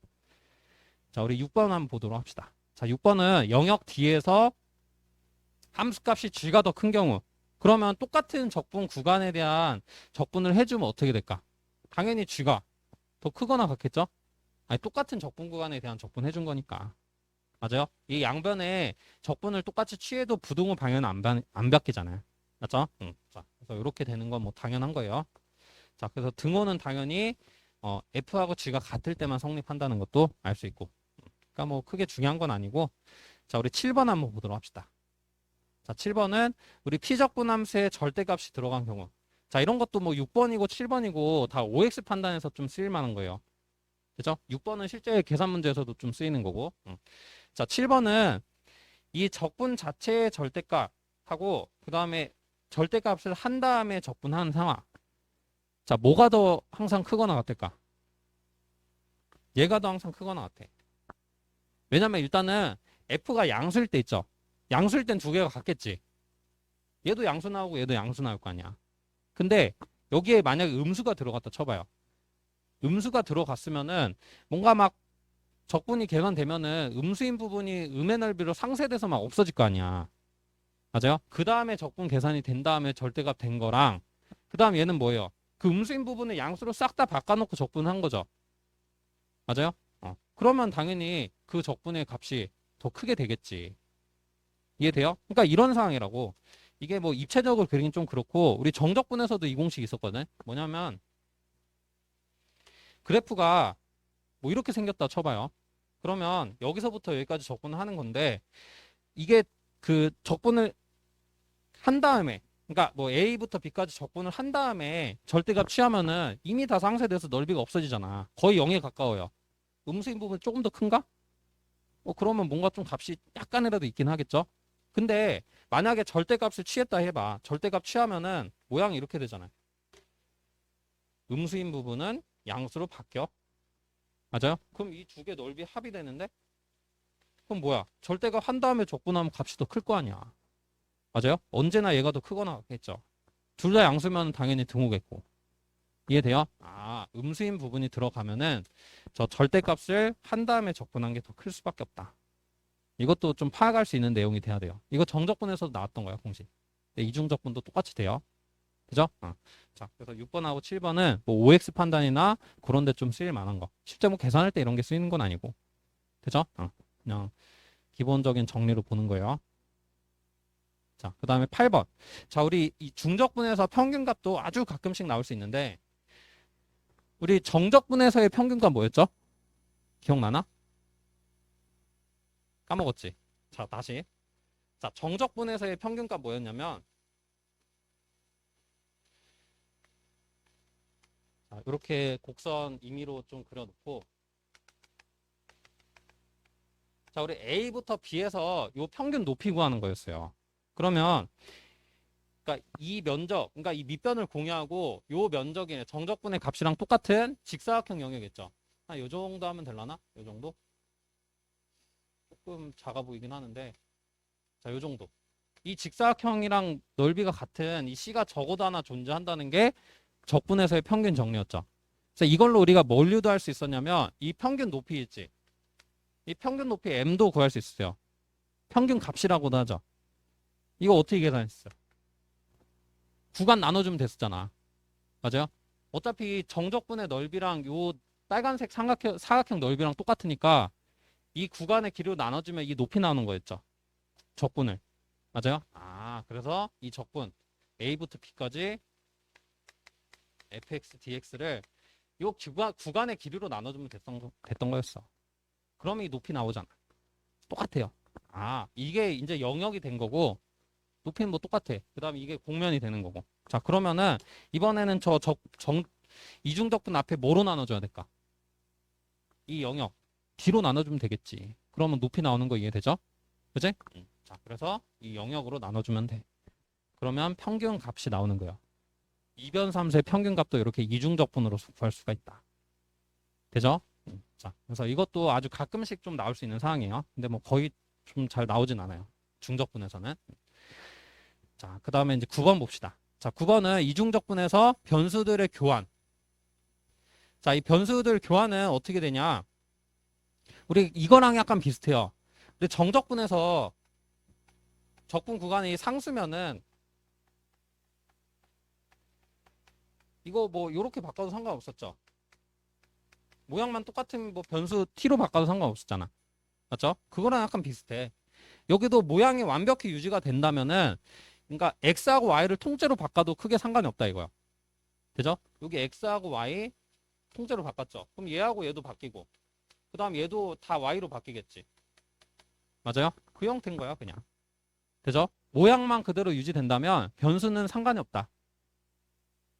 자, 우리 6번 한번 보도록 합시다. 자, 6번은 영역 D에서 함수값이 G가 더 큰 경우. 그러면 똑같은 적분 구간에 대한 적분을 해주면 어떻게 될까? 당연히 G가 더 크거나 같겠죠? 아니, 똑같은 적분 구간에 대한 적분 해준 거니까. 맞아요? 이 양변에 적분을 똑같이 취해도 부등호 방향은 안 바뀌잖아요. 맞죠? 자, 그래서 이렇게 되는 건 뭐 당연한 거예요. 자, 그래서 등호는 당연히 F하고 G가 같을 때만 성립한다는 것도 알 수 있고. 그러니까 뭐 크게 중요한 건 아니고. 자, 우리 7번 한번 보도록 합시다. 자, 7번은 우리 P적분 함수에 절대값이 들어간 경우. 자, 이런 것도 뭐 6번이고 7번이고 다 OX 판단에서 좀 쓰일 만한 거예요. 그죠? 6번은 실제 계산 문제에서도 좀 쓰이는 거고. 자, 7번은 이 적분 자체의 절대값하고 그 다음에 절대값을 한 다음에 적분하는 상황. 자, 뭐가 더 항상 크거나 같을까? 얘가 더 항상 크거나 같아. 왜냐면 일단은 F가 양수일 때 있죠. 양수일 땐 두 개가 같겠지. 얘도 양수 나오고 얘도 양수 나올 거 아니야. 근데 여기에 만약에 음수가 들어갔다 쳐봐요. 음수가 들어갔으면은 뭔가 막 적분이 계산되면은 음수인 부분이 음의 넓이로 상쇄돼서 막 없어질 거 아니야. 맞아요? 그 다음에 적분 계산이 된 다음에 절대값 된 거랑 그 다음 얘는 뭐예요? 그 음수인 부분을 양수로 싹 다 바꿔놓고 적분한 거죠. 맞아요? 그러면 당연히 그 적분의 값이 더 크게 되겠지. 이해돼요? 그러니까 이런 상황이라고. 이게 뭐 입체적으로 그리긴 좀 그렇고 우리 정적분에서도 이 공식이 있었거든. 뭐냐면 그래프가 뭐 이렇게 생겼다 쳐봐요. 그러면 여기서부터 여기까지 적분을 하는 건데 이게 그 적분을 한 다음에 그러니까 뭐 A부터 B까지 적분을 한 다음에 절대값 취하면은 이미 다 상쇄돼서 넓이가 없어지잖아. 거의 0에 가까워요. 음수인 부분 조금 더 큰가? 그러면 뭔가 좀 값이 약간이라도 있긴 하겠죠. 근데 만약에 절대값을 취했다 해봐. 절대값 취하면은 모양이 이렇게 되잖아요. 음수인 부분은 양수로 바뀌어. 맞아요? 그럼 이 두 개 넓이 합이 되는데 그럼 뭐야? 절대값 한 다음에 적분하면 값이 더 클 거 아니야. 맞아요? 언제나 얘가 더 크거나 같겠죠. 둘 다 양수면 당연히 등호겠고. 이해돼요? 음수인 부분이 들어가면은 저 절대값을 한 다음에 적분한 게 더 클 수밖에 없다. 이것도 좀 파악할 수 있는 내용이 돼야 돼요. 이거 정적분에서도 나왔던 거야, 공식. 이중적분도 똑같이 돼요. 그죠? 자, 그래서 6번하고 7번은 뭐 OX 판단이나 그런 데 좀 쓰일 만한 거. 실제 뭐 계산할 때 이런 게 쓰이는 건 아니고. 그죠? 그냥 기본적인 정리로 보는 거예요. 자, 그 다음에 8번. 자, 우리 이 중적분에서 평균값도 아주 가끔씩 나올 수 있는데, 우리 정적분에서의 평균값 뭐였죠? 기억나나? 까먹었지? 자, 다시. 자, 정적분에서의 평균값 뭐였냐면, 자, 이렇게 곡선 임의로 좀 그려놓고, 자, 우리 A부터 B에서 요 평균 높이 구하는 거였어요. 그러면, 그러니까 이 면적, 그러니까 이 밑변을 공유하고 요 면적이 정적분의 값이랑 똑같은 직사각형 영역이겠죠. 요 정도 하면 되려나? 요 정도? 조금 작아 보이긴 하는데, 자, 요 정도. 이 직사각형이랑 넓이가 같은 이 C가 적어도 하나 존재한다는 게 적분에서의 평균 정리였죠. 그래서 이걸로 우리가 뭘 유도할 수 있었냐면 이 평균 높이 있지. 이 평균 높이 M도 구할 수 있어요. 평균 값이라고도 하죠. 이거 어떻게 계산했어요? 구간 나눠주면 됐었잖아. 맞아요? 어차피 정적분의 넓이랑 요 빨간색 사각형 넓이랑 똑같으니까 이 구간의 길이로 나눠주면 이 높이 나오는 거였죠. 적분을. 맞아요? 그래서 이 적분 A부터 B까지 fx, dx를 요 구간의 길이로 나눠주면 됐던 거였어. 그러면 이 높이 나오잖아. 똑같아요. 이게 이제 영역이 된 거고 높이는 뭐 똑같아. 그 다음에 이게 공면이 되는 거고. 자, 그러면은 이번에는 이중적분 앞에 뭐로 나눠줘야 될까? 이 영역 D로 나눠주면 되겠지. 그러면 높이 나오는 거 이해되죠? 그지? 자, 그래서 이 영역으로 나눠주면 돼. 그러면 평균 값이 나오는 거야. 이변 함수의 평균 값도 이렇게 이중적분으로 구할 수가 있다. 되죠? 자, 그래서 이것도 아주 가끔씩 좀 나올 수 있는 상황이에요. 근데 뭐 거의 좀 잘 나오진 않아요. 중적분에서는. 자, 그 다음에 이제 9번 봅시다. 자, 9번은 이중적분에서 변수들의 교환. 자, 이 변수들 교환은 어떻게 되냐? 우리 이거랑 약간 비슷해요. 근데 정적분에서 적분 구간이 상수면은 이거 뭐 이렇게 바꿔도 상관없었죠. 모양만 똑같은 뭐 변수 t로 바꿔도 상관없었잖아. 맞죠? 그거랑 약간 비슷해. 여기도 모양이 완벽히 유지가 된다면은 그러니까 x하고 y를 통째로 바꿔도 크게 상관이 없다 이거야. 되죠? 여기 x하고 y 통째로 바꿨죠. 그럼 얘하고 얘도 바뀌고 그 다음 얘도 다 y로 바뀌겠지. 맞아요? 그 형태인 거야 그냥. 되죠? 모양만 그대로 유지된다면 변수는 상관이 없다.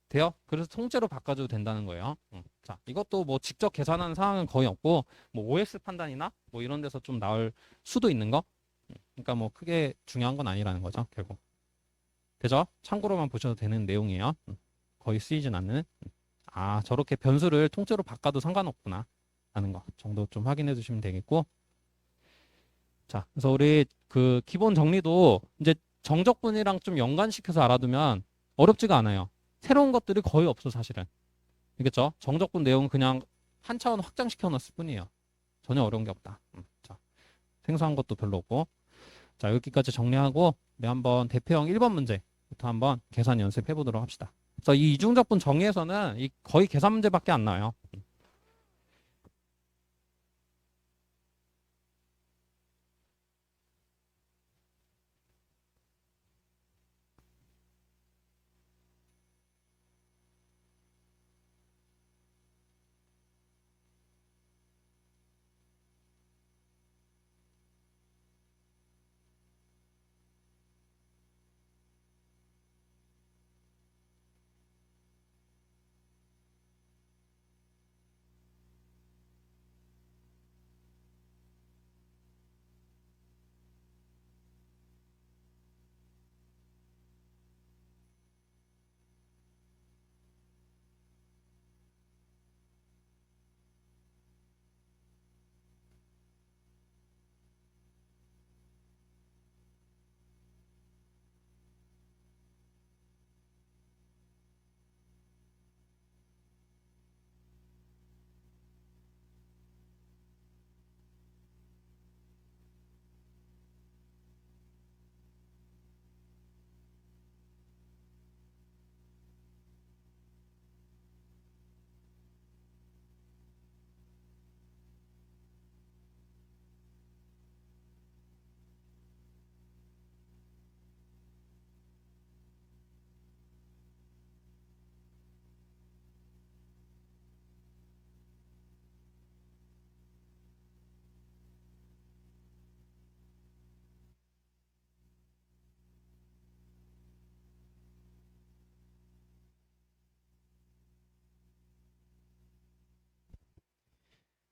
돼요? 그래서 통째로 바꿔줘도 된다는 거예요. 자, 이것도 뭐 직접 계산하는 상황은 거의 없고 뭐 OS 판단이나 뭐 이런 데서 좀 나올 수도 있는 거. 그러니까 뭐 크게 중요한 건 아니라는 거죠, 결국. 되죠? 참고로만 보셔도 되는 내용이에요. 거의 쓰이진 않는. 아, 저렇게 변수를 통째로 바꿔도 상관없구나 라는 거 정도 좀 확인해 주시면 되겠고. 자, 그래서 우리 그 기본 정리도 이제 정적분이랑 좀 연관시켜서 알아두면 어렵지가 않아요. 새로운 것들이 거의 없어 사실은. 알겠죠? 정적분 내용은 그냥 한 차원 확장시켜 놨을 뿐이에요. 전혀 어려운 게 없다. 자, 생소한 것도 별로 없고. 자, 여기까지 정리하고 우리 한번 대표형 1번 문제부터 한번 계산 연습해 보도록 합시다. 그래서 이 이중적분 정의에서는 이 거의 계산 문제밖에 안 나와요.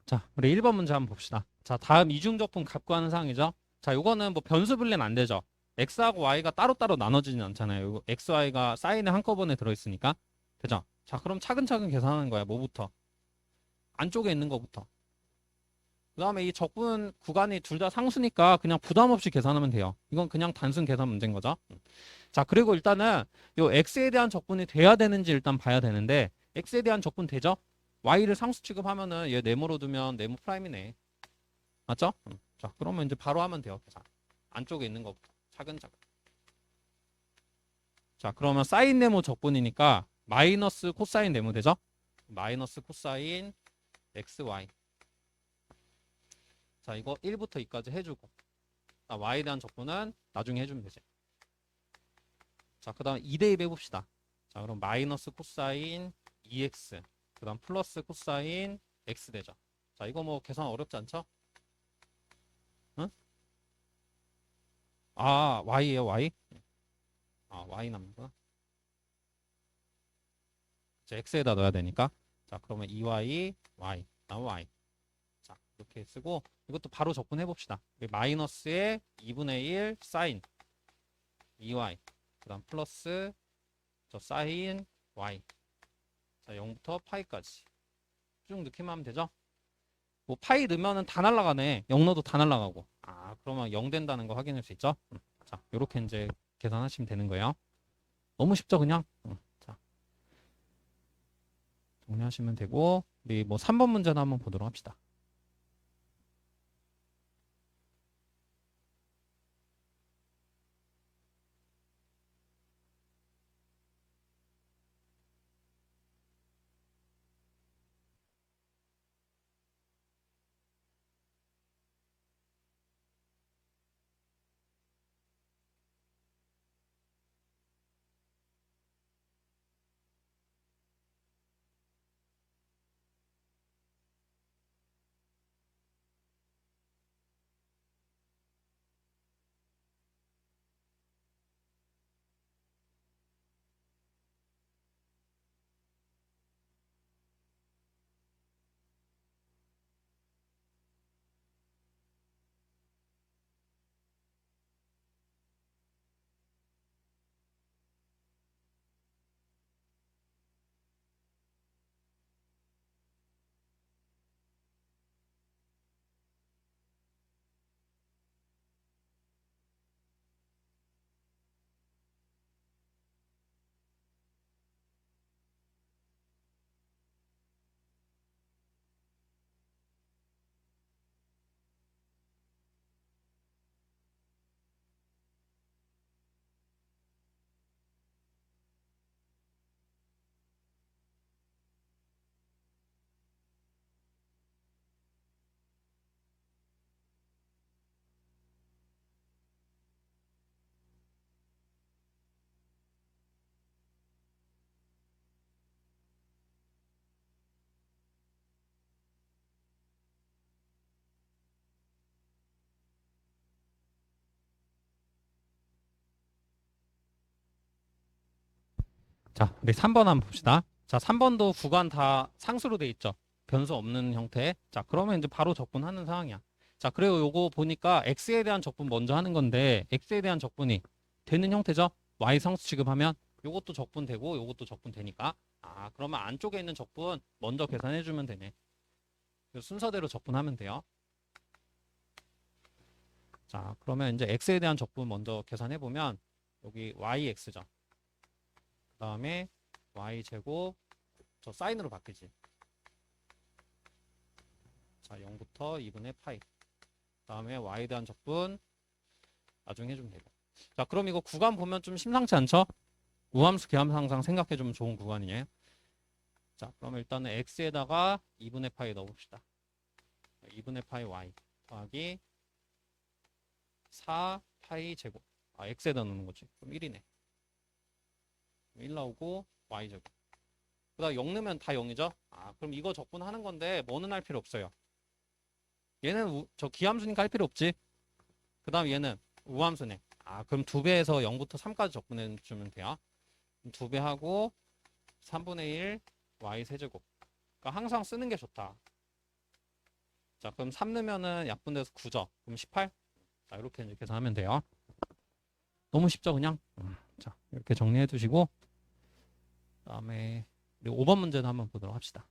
자, 우리 1번 문제 한번 봅시다. 자, 다음 이중적분 값 구하는 상황이죠. 자, 요거는 뭐 변수 분리는 안 되죠. x하고 y가 따로따로 나눠지진 않잖아요. 요거 x, y가 사인에 한꺼번에 들어있으니까. 되죠? 자, 그럼 차근차근 계산하는 거야. 뭐부터? 안쪽에 있는 거부터. 그 다음에 이 적분 구간이 둘 다 상수니까 그냥 부담 없이 계산하면 돼요. 이건 그냥 단순 계산 문제인 거죠. 자, 그리고 일단은 요 x에 대한 적분이 돼야 되는지 일단 봐야 되는데 x에 대한 적분 되죠? y를 상수 취급하면은 얘 네모로 두면 네모 프라임이네. 맞죠? 자, 그러면 이제 바로 하면 돼요. 계산. 안쪽에 있는 거부터 차근차근. 자, 그러면 사인 네모 적분이니까 마이너스 코사인 네모 되죠? 마이너스 코사인 xy. 자, 이거 1부터 2까지 해주고 y에 대한 적분은 나중에 해주면 되지. 자, 그 다음 2대2 해봅시다. 자, 그럼 마이너스 코사인 2x 그 다음 플러스 코사인 x 되죠. 자, 이거 뭐 계산 어렵지 않죠? 응? 아, y예요, y? 아, y 남는구나. 자, x에다 넣어야 되니까. 자, 그러면 2y, y, 다음 y. 자, 이렇게 쓰고 이것도 바로 적분해 봅시다. 마이너스에 2분의 1 사인 2y 그 다음 플러스 저 사인 y. 자, 0부터 파이까지. 쭉 넣기만 하면 되죠. 뭐 파이 넣으면은 다 날라가네. 0 넣어도 다 날라가고. 아, 그러면 0 된다는 거 확인할 수 있죠. 자, 요렇게 이제 계산하시면 되는 거예요. 너무 쉽죠, 그냥. 자, 정리하시면 되고, 우리 뭐 3번 문제도 한번 보도록 합시다. 자, 우리 3번 한번 봅시다. 자, 3번도 구간 다 상수로 돼 있죠. 변수 없는 형태. 자, 그러면 이제 바로 적분하는 상황이야. 자, 그리고 요거 보니까 x에 대한 적분 먼저 하는 건데 x에 대한 적분이 되는 형태죠. y 상수 취급하면 요것도 적분되고 요것도 적분되니까 아, 그러면 안쪽에 있는 적분 먼저 계산해 주면 되네. 순서대로 적분하면 돼요. 자, 그러면 이제 x에 대한 적분 먼저 계산해 보면 여기 yx죠. 그 다음에 y제곱 저 사인으로 바뀌지. 자, 0부터 2분의 파이. 다음에 y에 대한 적분 나중에 해주면 되고. 자, 그럼 이거 구간 보면 좀 심상치 않죠? 우함수 계함수 항상 생각해주면 좋은 구간이에요. 자, 그럼 일단은 x에다가 2분의 파이 넣어봅시다. 2분의 파이 y 더하기 4 파이 제곱. 아, x에다 넣는 거지. 그럼 1이네. 1 나오고 y 제곱. 그 다음 0 넣으면 다 0이죠? 아, 그럼 이거 적분하는 건데 뭐는 할 필요 없어요. 얘는 저 기함수니까 할 필요 없지. 그 다음 얘는 우함수네. 아, 그럼 2배에서 0부터 3까지 적분해 주면 돼요. 2배 하고 3분의 1 y 세제곱. 그러니까 항상 쓰는 게 좋다. 자, 그럼 3 넣으면은 약분돼서 9죠. 그럼 18. 자, 이렇게 이제 계산하면 돼요. 너무 쉽죠, 그냥. 자, 이렇게 정리해 두시고 그다음에 우리 5번 문제도 한번 보도록 합시다.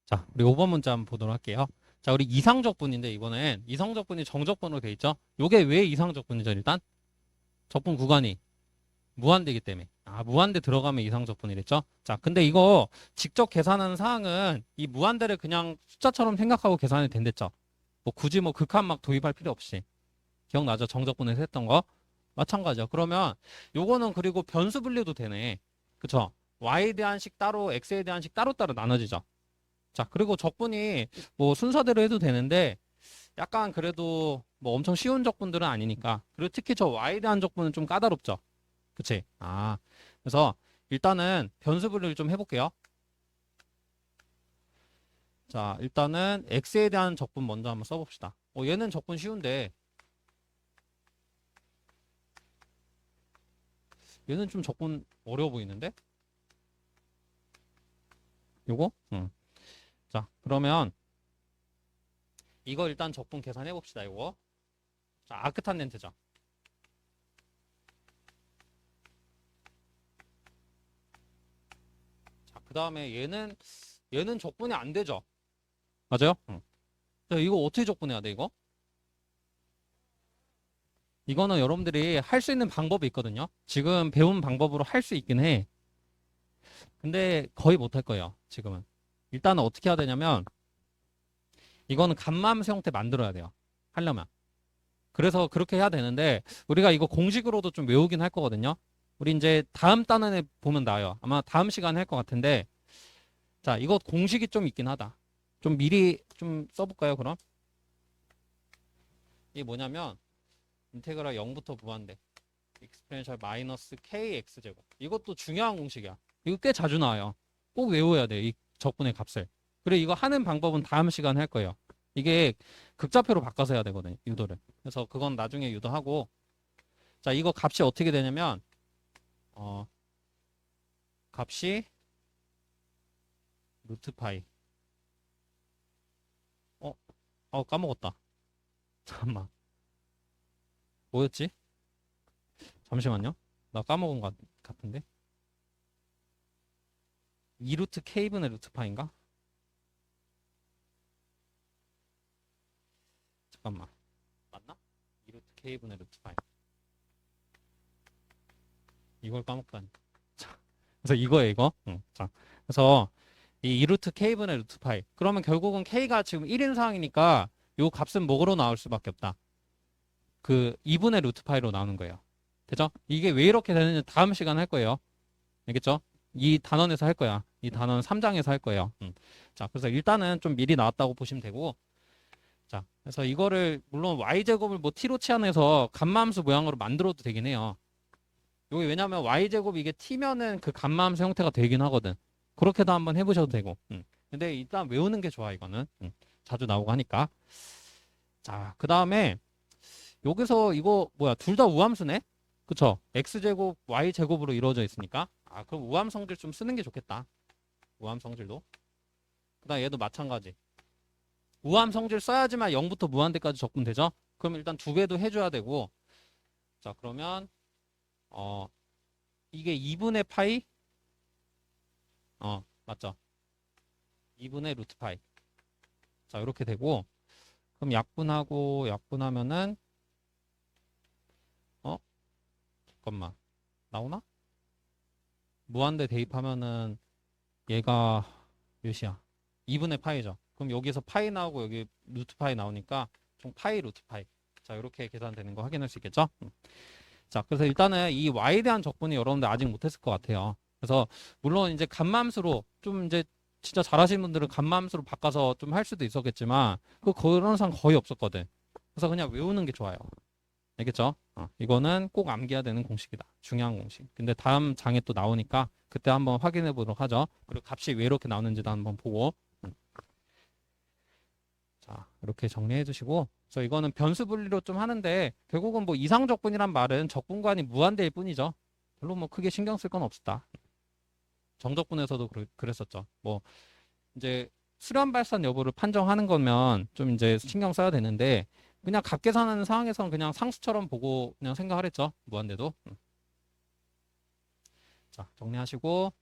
자, 우리 5번 문제 한번 보도록 할게요. 자, 우리 이상적분인데 이번엔 이상적분이 정적분으로 돼 있죠. 요게 왜 이상적분이죠? 일단 적분 구간이 무한대이기 때문에. 아, 무한대 들어가면 이상적분이랬죠. 자, 근데 이거 직접 계산하는 사항은 이 무한대를 그냥 숫자처럼 생각하고 계산이 된댔죠. 뭐 굳이 뭐 극한 막 도입할 필요 없이. 기억나죠? 정적분에서 했던 거. 마찬가지죠. 그러면 요거는 그리고 변수 분류도 되네. 그쵸? y에 대한 식 따로, x에 대한 식 따로따로 나눠지죠. 자, 그리고 적분이 뭐 순서대로 해도 되는데 약간 그래도 뭐 엄청 쉬운 적분들은 아니니까. 그리고 특히 저 y에 대한 적분은 좀 까다롭죠. 그치? 아, 그래서 일단은 변수 분류를 좀 해볼게요. 자, 일단은 x에 대한 적분 먼저 한번 써봅시다. 얘는 적분 쉬운데 얘는 좀 적분 어려워 보이는데? 요거? 응. 자, 그러면 이거 일단 적분 계산해 봅시다. 이거. 자, 아크탄젠트죠. 자, 그 다음에 얘는 적분이 안 되죠. 맞아요? 응. 자, 이거 어떻게 적분해야 돼, 이거? 이거는 여러분들이 할 수 있는 방법이 있거든요. 지금 배운 방법으로 할 수 있긴 해. 근데 거의 못 할 거예요, 지금은. 일단은 어떻게 해야 되냐면, 이거는 간마함수 형태 만들어야 돼요. 하려면. 그래서 그렇게 해야 되는데, 우리가 이거 공식으로도 좀 외우긴 할 거거든요. 우리 이제 다음 단원에 보면 나와요. 아마 다음 시간에 할 것 같은데, 자, 이거 공식이 좀 있긴 하다. 좀 미리 좀 써볼까요, 그럼? 이게 뭐냐면, 인테그랄 0부터 무한대. 익스포넨셜 마이너스 kx제곱. 이것도 중요한 공식이야. 이거 꽤 자주 나와요. 꼭 외워야 돼, 이 적분의 값을. 그리고 이거 하는 방법은 다음 시간에 할 거예요. 이게 극좌표로 바꿔서 해야 되거든요, 유도를. 그래서 그건 나중에 유도하고. 자, 이거 값이 어떻게 되냐면, 어, 값이 루트 파이. 어, 까먹었다. 잠깐만. 뭐였지? 잠시만요. 나 까먹은 것 같은데. 2루트 k분의 루트 파인가? 잠깐만. 맞나? 2루트 k분의 루트 파이. 이걸 까먹다니. 자, 그래서 이거예요, 이거. 응. 자, 그래서 이 2루트 k분의 루트 파이. 그러면 결국은 k가 지금 1인 상황이니까 요 값은 뭐로 나올 수밖에 없다. 그 2분의 루트 파이로 나오는 거예요. 되죠? 이게 왜 이렇게 되는지 다음 시간에 할 거예요. 알겠죠? 이 단원에서 할 거야. 이 단원 3장에서 할 거예요. 자, 그래서 일단은 좀 미리 나왔다고 보시면 되고, 자, 그래서 이거를 물론 y제곱을 뭐 t로 치환해서 감마함수 모양으로 만들어도 되긴 해요. 여기 왜냐면 y제곱 이게 t면은 그 감마함수 형태가 되긴 하거든. 그렇게도 한번 해보셔도 되고. 근데 일단 외우는 게 좋아, 이거는. 자주 나오고 하니까. 자, 그 다음에 여기서 이거 뭐야, 둘 다 우함수네? 그쵸? x제곱, y제곱으로 이루어져 있으니까. 아, 그럼 우함 성질 좀 쓰는 게 좋겠다. 우함 성질도. 그 다음 얘도 마찬가지. 우함 성질 써야지만 0부터 무한대까지 적분되죠? 그럼 일단 두 배도 해줘야 되고. 자, 그러면 이게 2분의 파이? 맞죠? 2분의 루트 파이. 자, 이렇게 되고. 그럼 약분하고 약분하면은 어? 잠깐만. 나오나? 무한대 대입하면은 얘가 몇이야? 2분의 파이죠. 그럼 여기서 파이 나오고 여기 루트 파이 나오니까 총 파이 루트 파이. 자, 이렇게 계산되는 거 확인할 수 있겠죠? 자, 그래서 일단은 이 y에 대한 적분이 여러분들 아직 못했을 것 같아요. 그래서 물론 이제 간맘수로 좀 이제 진짜 잘하시는 분들은 간맘수로 바꿔서 좀 할 수도 있었겠지만 그런 사람 거의 없었거든. 그래서 그냥 외우는 게 좋아요. 알겠죠? 이거는 꼭 암기해야 되는 공식이다. 중요한 공식. 근데 다음 장에 또 나오니까 그때 한번 확인해 보도록 하죠. 그리고 값이 왜 이렇게 나오는지도 한번 보고. 자, 이렇게 정리해 주시고. 그래서 이거는 변수 분리로 좀 하는데 결국은 뭐 이상적분이란 말은 적분관이 무한대일 뿐이죠. 별로 뭐 크게 신경 쓸 건 없다. 정적분에서도 그랬었죠. 뭐 이제 수렴 발산 여부를 판정하는 거면 좀 이제 신경 써야 되는데 그냥 값 계산하는 상황에서는 그냥 상수처럼 보고 그냥 생각을 했죠. 무한대도. 자, 정리하시고